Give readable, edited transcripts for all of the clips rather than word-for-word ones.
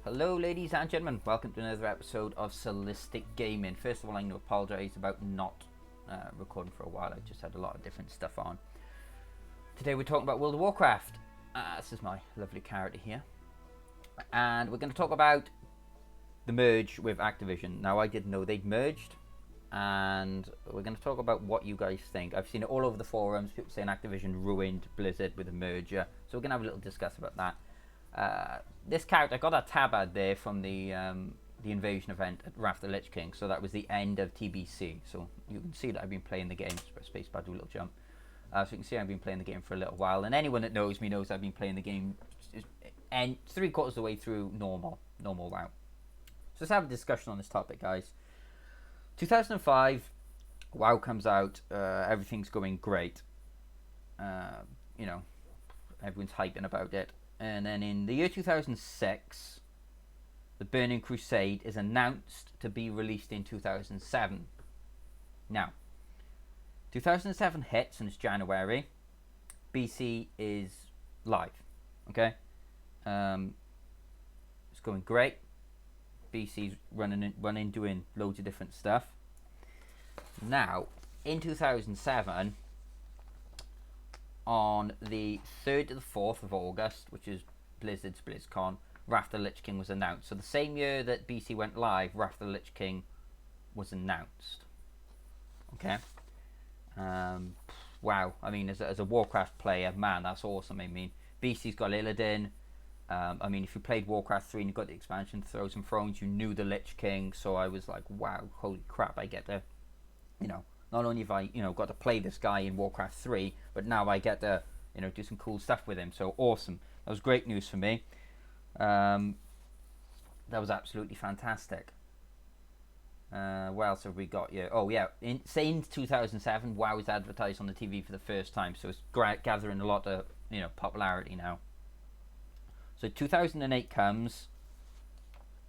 Hello ladies and gentlemen, welcome to another episode of Solistic Gaming. First of all, I'm going to apologise about not recording for a while. I just had a lot of different stuff on. Today we're talking about World of Warcraft. This is my lovely character here. And we're going to talk about the merge with Activision. Now, I didn't know they'd merged. And we're going to talk about what you guys think. I've seen it all over the forums, people saying Activision ruined Blizzard with a merger. So we're going to have a little discuss about that. This character, I got a tab ad there from the invasion event at Wrath of the Lich King, so that was the end of TBC. So you can see that I've been playing the game. Spacebar, do a little jump. So you can see I've been playing the game for a little while, and anyone that knows me knows I've been playing the game and 3/4 of the way through normal WoW. So let's have a discussion on this topic, guys. 2005, WoW comes out, everything's going great. Everyone's hyping about it. And then in the year 2006, the Burning Crusade is announced to be released in 2007. Now, 2007 hits and it's January. BC is live. Okay? It's going great. BC's running, doing loads of different stuff. Now, in 2007, on the 3rd to the 4th of August, which is Blizzard's BlizzCon, Wrath of the Lich King was announced. So the same year that BC went live, Wrath of the Lich King was announced. Okay? Wow. I mean, as a Warcraft player, man, that's awesome. I mean, BC's got Illidan. If you played Warcraft 3 and you got the expansion Thrones and Thrones, you knew the Lich King. So I was like, wow, holy crap, I get to, not only have I, got to play this guy in Warcraft 3, but now I get to, do some cool stuff with him. So awesome. That was great news for me. That was absolutely fantastic. What else have we got here? Oh, yeah. In 2007, WoW is advertised on the TV for the first time. So it's gathering a lot of, popularity now. So 2008 comes,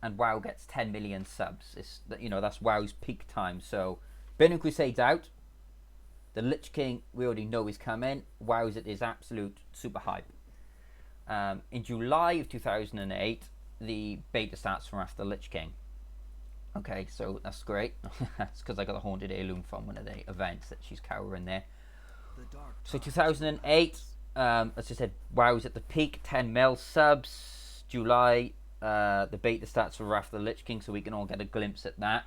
and WoW gets 10 million subs. That's WoW's peak time. So Burning Crusade's out. The Lich King, we already know is coming. WoW's at his absolute super hype. In July of 2008, the beta starts from after the Lich King. Okay, so that's great. That's because I got a haunted heirloom from one of the events that she's cowering there. So 2008, as I said, WoW's at the peak, 10 mil subs. July, the beta starts for Wrath of the Lich King, so we can all get a glimpse at that.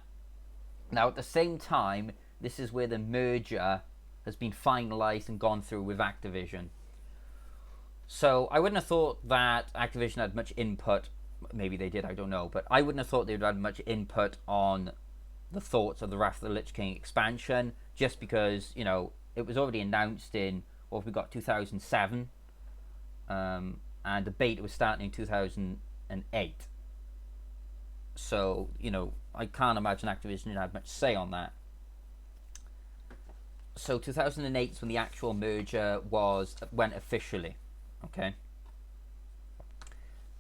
Now, at the same time, this is where the merger has been finalised and gone through with Activision. So I wouldn't have thought that Activision had much input. Maybe they did, I don't know. But I wouldn't have thought they would have had much input on the thoughts of the Wrath of the Lich King expansion, just because, it was already announced in, what have we got, 2007. And the beta was starting in 2008. So, I can't imagine Activision had much say on that. So 2008 is when the actual merger went officially. Okay.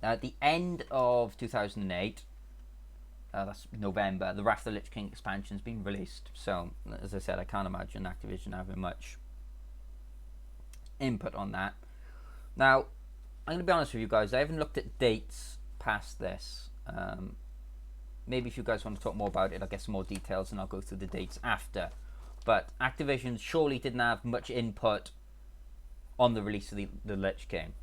Now at the end of 2008, that's November, the Wrath of the Lich King expansion has been released. So, as I said, I can't imagine Activision having much input on that. Now, I'm going to be honest with you guys, I haven't looked at dates past this. Maybe if you guys want to talk more about it, I'll get some more details and I'll go through the dates after. But Activision surely didn't have much input on the release of the Lich King.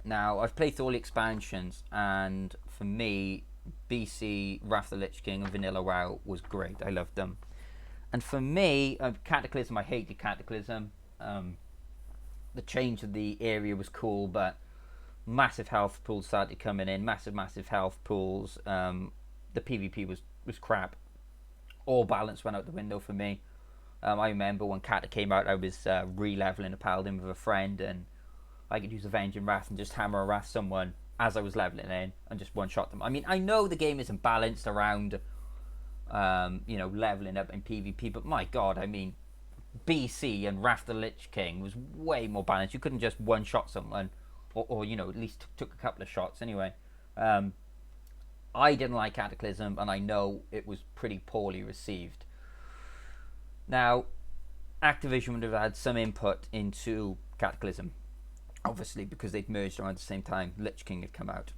Now, I've played through all the expansions, and for me, BC, Wrath of the Lich King, and Vanilla WoW was great. I loved them. And for me, Cataclysm, I hated Cataclysm. The change of the area was cool, but massive health pools started coming in. Massive health pools. The PvP was crap. All balance went out the window for me. I remember when Cata came out, I was re-leveling a paladin with a friend, and I could use Avenging Wrath and just hammer a Wrath someone as I was leveling in and just one-shot them. I mean, I know the game isn't balanced around, leveling up in PvP, but my God, I mean, BC and Wrath of the Lich King was way more balanced. You couldn't just one-shot someone, or at least took a couple of shots anyway. I didn't like Cataclysm, and I know it was pretty poorly received. Now, Activision would have had some input into Cataclysm, obviously, because they'd merged around the same time Lich King had come out.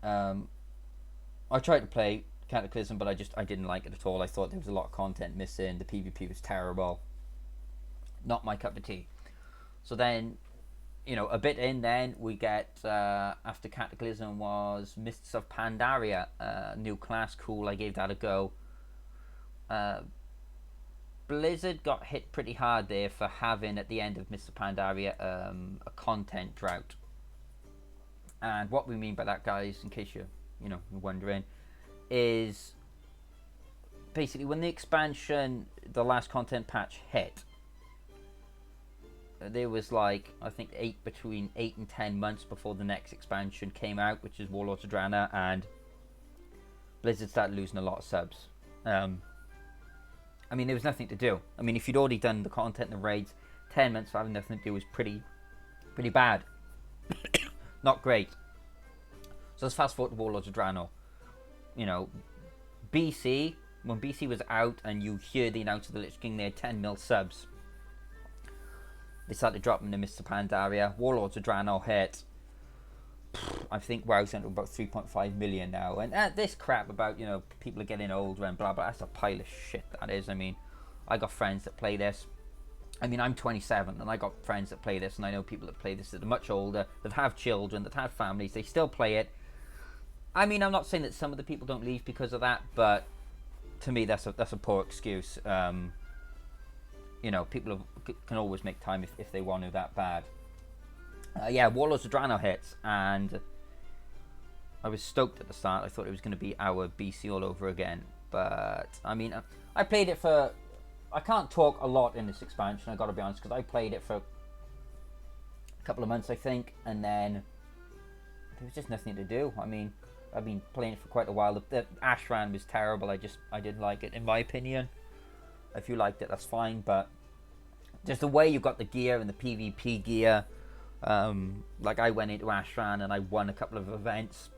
I tried to play Cataclysm, but I didn't like it at all. I thought there was a lot of content missing. The PvP was terrible. Not my cup of tea. So then, a bit in, then we get, after Cataclysm was Mists of Pandaria, new class, cool. I gave that a go. Blizzard got hit pretty hard there for having, at the end of Mists of Pandaria, a content drought. And what we mean by that, guys, in case you're wondering, is basically when the expansion, the last content patch hit, there was I think between 8 and 10 months before the next expansion came out, which is Warlords of Draenor, and Blizzard started losing a lot of subs. There was nothing to do. If you'd already done the content and the raids, 10 months for having nothing to do was pretty bad. Not great. So let's fast forward to Warlords of Draenor. BC, when BC was out and you hear the announcement of the Lich King, they had 10 mil subs. They started dropping the Mists of Pandaria. Warlords of Draenor hit. I think WoW's into about 3.5 million now. And this crap about, people are getting older and blah, blah, that's a pile of shit, that is. I got friends that play this. I'm 27 and I got friends that play this, and I know people that play this that are much older, that have children, that have families, they still play it. I'm not saying that some of the people don't leave because of that, but to me that's a poor excuse. People can always make time if they want to that bad. Warlords of Draenor hits, and I was stoked at the start. I thought it was going to be our BC all over again, but I played it for, I can't talk a lot in this expansion, I gotta be honest, because I played it for a couple of months, I think, and then there was just nothing to do. I've been playing it for quite a while. The Ashran was terrible. I didn't like it, in my opinion. If you liked it, that's fine, but just the way you got the gear and the PvP gear, I went into Ashran and I won a couple of events.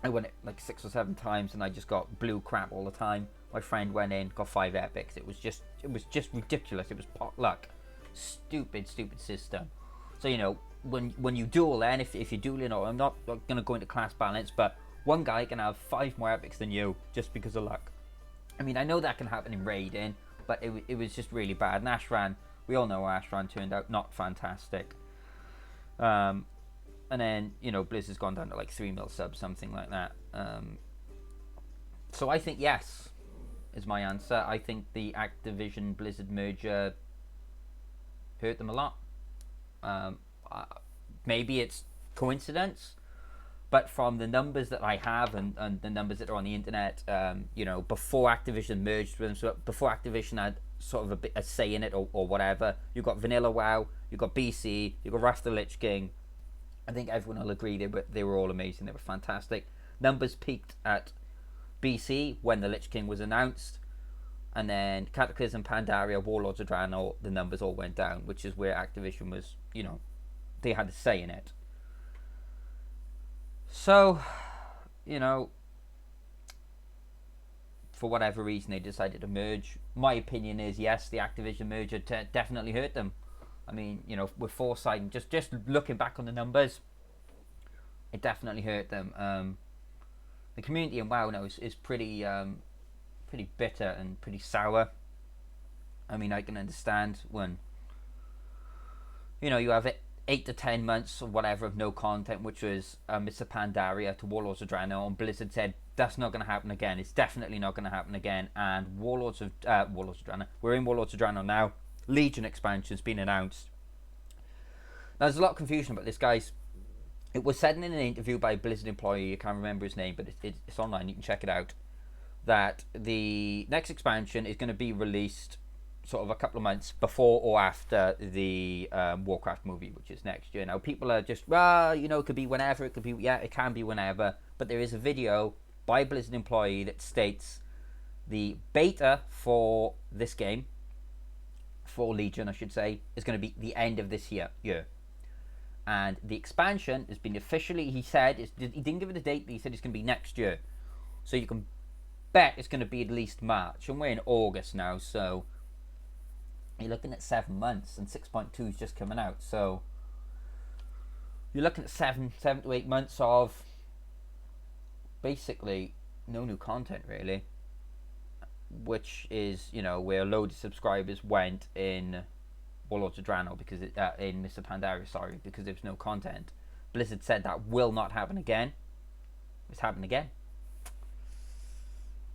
I won it 6 or 7 times, and I just got blue crap all the time. My friend went in, got 5 epics. It was just ridiculous. It was pot luck. Stupid system. So when you duel, then if you're dueling, or I'm not gonna go into class balance, but one guy can have 5 more epics than you just because of luck. I know that can happen in raiding, but it was just really bad. And Ashran, we all know Ashran turned out not fantastic. And then Blizzard's gone down to 3 mil subs, something like that. So I think yes is my answer. I think the Activision Blizzard merger hurt them a lot. Maybe it's coincidence, but from the numbers that I have and the numbers that are on the internet, before Activision merged with them, so before Activision had sort of a say in it or whatever, you got Vanilla WoW, you got BC, you got Wrath of the Lich King. I think everyone will agree they were all amazing. They were fantastic. Numbers peaked at BC when the Lich King was announced, and then Cataclysm, Pandaria, Warlords of Draenor, the numbers all went down, which is where Activision was, they had a say in it. So, for whatever reason they decided to merge. My opinion is yes, the Activision merger definitely hurt them. With foresight and just looking back on the numbers, it definitely hurt them. The community in WoW now is pretty bitter and pretty sour. I can understand when you have 8 to 10 months or whatever of no content, which was Mr. Pandaria to Warlords of Draenor, and Blizzard said that's not going to happen again. It's definitely not going to happen again. And Warlords of Draenor, we're in Warlords of Draenor now. Legion expansion's been announced. Now there's a lot of confusion about this, guys. It was said in an interview by a Blizzard employee, I can't remember his name, but it's online, you can check it out, that the next expansion is going to be released sort of a couple of months before or after the Warcraft movie, which is next year. Now people are just, it could be whenever, it can be whenever, but there is a video by a Blizzard employee that states the beta for this game, for Legion I should say, is going to be the end of this year. And the expansion has been officially, he said, he didn't give it a date, but he said it's going to be next year. So you can bet it's going to be at least March, and we're in August now, so you're looking at 7 months, and 6.2 is just coming out, so you're looking at 7 to 8 months of basically no new content really, which is, you know, where a load of subscribers went in Warlords of Draenor because in Mr. Pandaria, sorry, because there's no content. Blizzard said that will not happen again. It's happened again,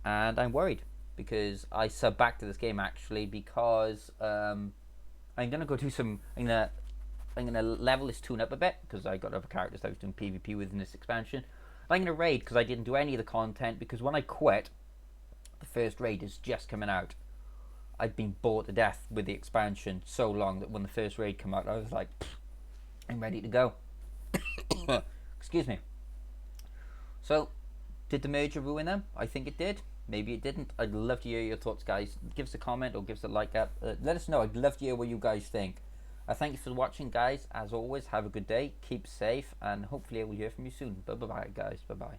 and I'm worried because I sub back to this game actually because I'm gonna go do some. I'm gonna level this tune up a bit because I got other characters that I was doing PvP with in this expansion. I'm gonna raid because I didn't do any of the content because when I quit, the first raid is just coming out. I'd been bored to death with the expansion so long that when the first raid came out, I was like, I'm ready to go. Excuse me. So, did the merger ruin them? I think it did. Maybe it didn't. I'd love to hear your thoughts, guys. Give us a comment or give us a like up. Let us know. I'd love to hear what you guys think. Thank you for watching, guys. As always, have a good day. Keep safe, and hopefully I will hear from you soon. Bye-bye, guys. Bye-bye.